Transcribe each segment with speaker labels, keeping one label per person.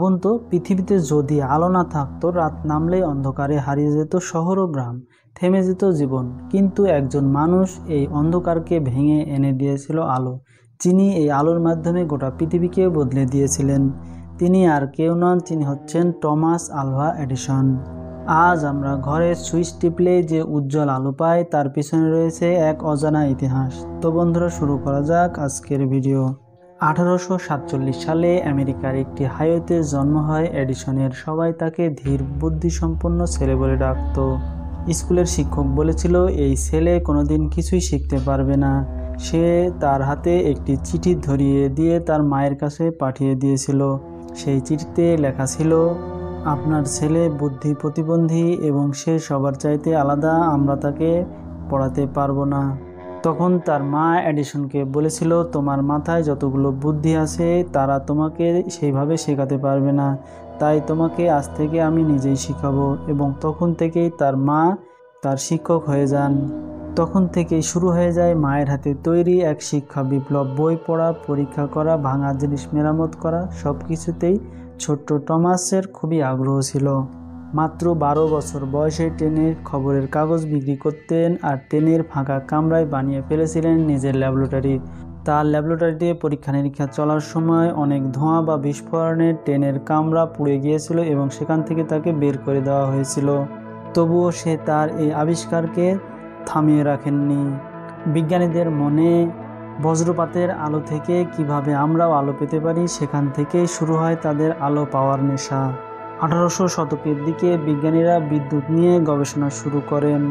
Speaker 1: ভাবুন তো, পৃথিবীতে যদি আলো না থাকতো, রাত নামলেই অন্ধকারে হারিয়ে যেত শহর ও গ্রাম, থেমে যেত জীবন। কিন্তু একজন মানুষ এই অন্ধকারকে ভেঙে এনে দিয়েছিল আলো। যিনি এই আলোর মাধ্যমে গোটা পৃথিবীকে বদলে দিয়েছিলেন, তিনি আর কেউ নন, তিনি হচ্ছেন টমাস আলভা এডিসন। আজ আমরা ঘরের সুইচ টিপলেই যে উজ্জ্বল আলো পাই, তার পিছনে রয়েছে এক অজানা ইতিহাস। তো বন্ধুরা, শুরু করা যাক আজকের ভিডিও। 1847 সালে আমেরিকার একটি হাইওয়েতে জন্ম হয় এডিসনের। সবাই তাকে ধীর বুদ্ধিসম্পন্ন ছেলে বলে ডাকত। স্কুলের শিক্ষক বলেছিল, এই ছেলে কোনোদিন কিছুই শিখতে পারবে না। সে তার হাতে একটি চিঠি ধরিয়ে দিয়ে তার মায়ের কাছে পাঠিয়ে দিয়েছিল। সেই চিঠিতে লেখা ছিল, আপনার ছেলে বুদ্ধি প্রতিবন্ধী এবং সে সবার চাইতে আলাদা, আমরা তাকে পড়াতে পারবো না। তখন তার মা এডিসনকে বলেছিল, তোমার মাথায় যতগুলো বুদ্ধি আছে তারা তোমাকে সেইভাবে শেখাতে পারবে না, তাই তোমাকে আজ থেকে আমি নিজেই শেখাবো। এবং তখন থেকেই তার মা তার শিক্ষক হয়ে যান। তখন থেকেই শুরু হয়ে যায় মায়ের হাতে তৈরি এক শিক্ষা বিপ্লব। বই পড়া, পরীক্ষা করা, ভাঙা জিনিস মেরামত করা, সব কিছুতেই ছোট্ট টমাসের খুবই আগ্রহ ছিল। মাত্র 12 বছর বয়সে ট্রেনের খবরের কাগজ বিক্রি করতেন আর ট্রেনের ফাঁকা কামরায় বানিয়ে ফেলেছিলেন নিজের ল্যাবরেটরি। তার ল্যাবরেটরিতে পরীক্ষা নিরীক্ষা চলার সময় অনেক ধোঁয়া বা বিস্ফোরণে ট্রেনের কামরা পুড়ে গিয়েছিল এবং সেখান থেকে তাকে বের করে দেওয়া হয়েছিল। তবুও সে তার এই আবিষ্কারকে থামিয়ে রাখেননি। বিজ্ঞানীদের মনে বজ্রপাতের আলো থেকে কিভাবে আমরাও আলো পেতে পারি, সেখান থেকেই শুরু হয় তাদের আলো পাওয়ার নেশা। 1800 শতকের দিকে বিজ্ঞানীরা বিদ্যুৎ নিয়ে গবেষণা শুরু করেন।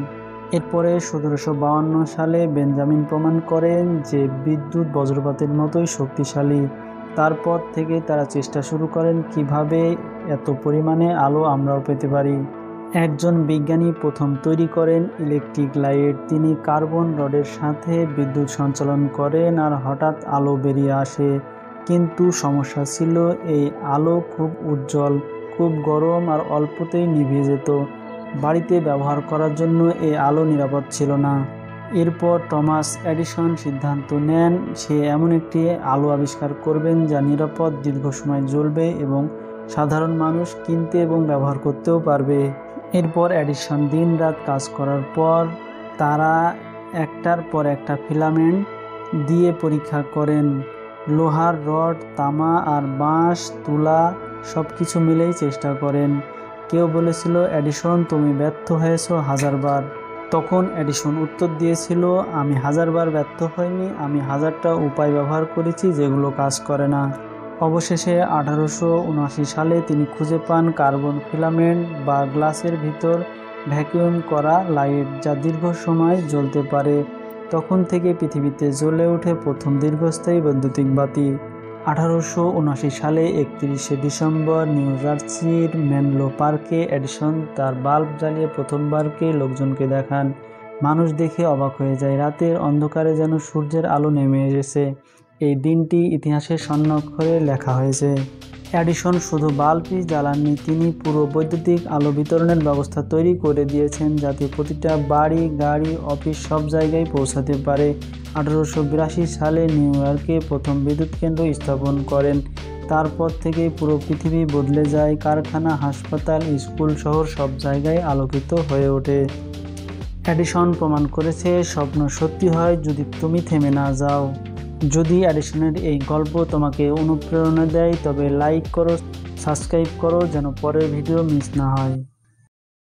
Speaker 1: এরপরে 1752 সালে বেঞ্জামিন প্রমাণ করেন যে বিদ্যুৎ বজ্রপাতের মতোই শক্তিশালী। তারপর থেকে তারা চেষ্টা শুরু করেন কিভাবে এত পরিমাণে আলো আমরাও পেতে পারি। একজন বিজ্ঞানী প্রথম তৈরি করেন ইলেকট্রিক লাইট। তিনি কার্বন রডের সাথে বিদ্যুৎ সঞ্চালন করেন আর হঠাৎ আলো বেরিয়ে আসে। কিন্তু সমস্যা ছিল, এই আলো খুব উজ্জ্বল, খুব গরম আর অল্পতেই নিভে যেত। বাড়িতে ব্যবহার করার জন্য এই আলো নিরাপদ ছিল না। এরপর টমাস এডিসন সিদ্ধান্ত নেন, সে এমন একটি আলো আবিষ্কার করবেন যা নিরাপদ, দীর্ঘ সময় জ্বলবে এবং সাধারণ মানুষ কিনতে এবং ব্যবহার করতেও পারবে। এরপর এডিসন দিন রাত কাজ করার পর তারা একটার পর একটা ফিলামেন্ট দিয়ে পরীক্ষা করেন। লোহার রড, তামা আর বাঁশ, তুলা সব কিছু মিলেই চেষ্টা করেন। কেউ বলেছিল, এডিসন তুমি ব্যর্থ হয়েছ 1000 বার। তখন এডিসন উত্তর দিয়েছিল, আমি 1000 বার ব্যর্থ হইনি, আমি 1000টা উপায় ব্যবহার করেছি যেগুলো কাজ করে না। অবশেষে 1879 সালে তিনি খুঁজে পান কার্বন ফিলামেন্ট বা গ্লাসের ভিতর ভ্যাকুয়াম করা লাইট, যা দীর্ঘ সময় জ্বলতে পারে। তখন থেকে পৃথিবীতে জ্বলে ওঠে প্রথম দীর্ঘস্থায়ী বৈদ্যুতিক বাতি। 1879 সালে 31শে ডিসেম্বর নিউ জার্সির মেনলো পার্কে এডিসন তার বাল্ব জ্বালিয়ে প্রথমবারকে লোকজনকে দেখান। মানুষ দেখে অবাক হয়ে যায়, রাতের অন্ধকারে যেন সূর্যের আলো নেমে এসেছে। এই দিনটি ইতিহাসের স্বর্ণাক্ষরে লেখা হয়েছে। এডিসন শুধু বাল্বই জ্বালাননি, তিনি পুরো বৈদ্যুতিক আলো বিতরণের ব্যবস্থা তৈরি করে দিয়েছেন যাতে প্রতিটা বাড়ি, গাড়ি, অফিস সব জায়গায় পৌঁছাতে পারে। 1882 সালে নিউ ইয়র্কে প্রথম বিদ্যুৎ কেন্দ্র স্থাপন করেন। তারপর থেকেই পুরো পৃথিবী বদলে যায়। কারখানা, হাসপাতাল, স্কুল, শহর সব জায়গায় আলোকিত হয়ে ওঠে। এডিসন প্রমাণ করেছে, স্বপ্ন সত্যি হয় যদি তুমি থেমে না যাও। যদি এডিসনের এই গল্প তোমাকে অনুপ্রেরণা দেয়, তবে লাইক করো, সাবস্ক্রাইব করো যেন পরের ভিডিও মিস না হয়।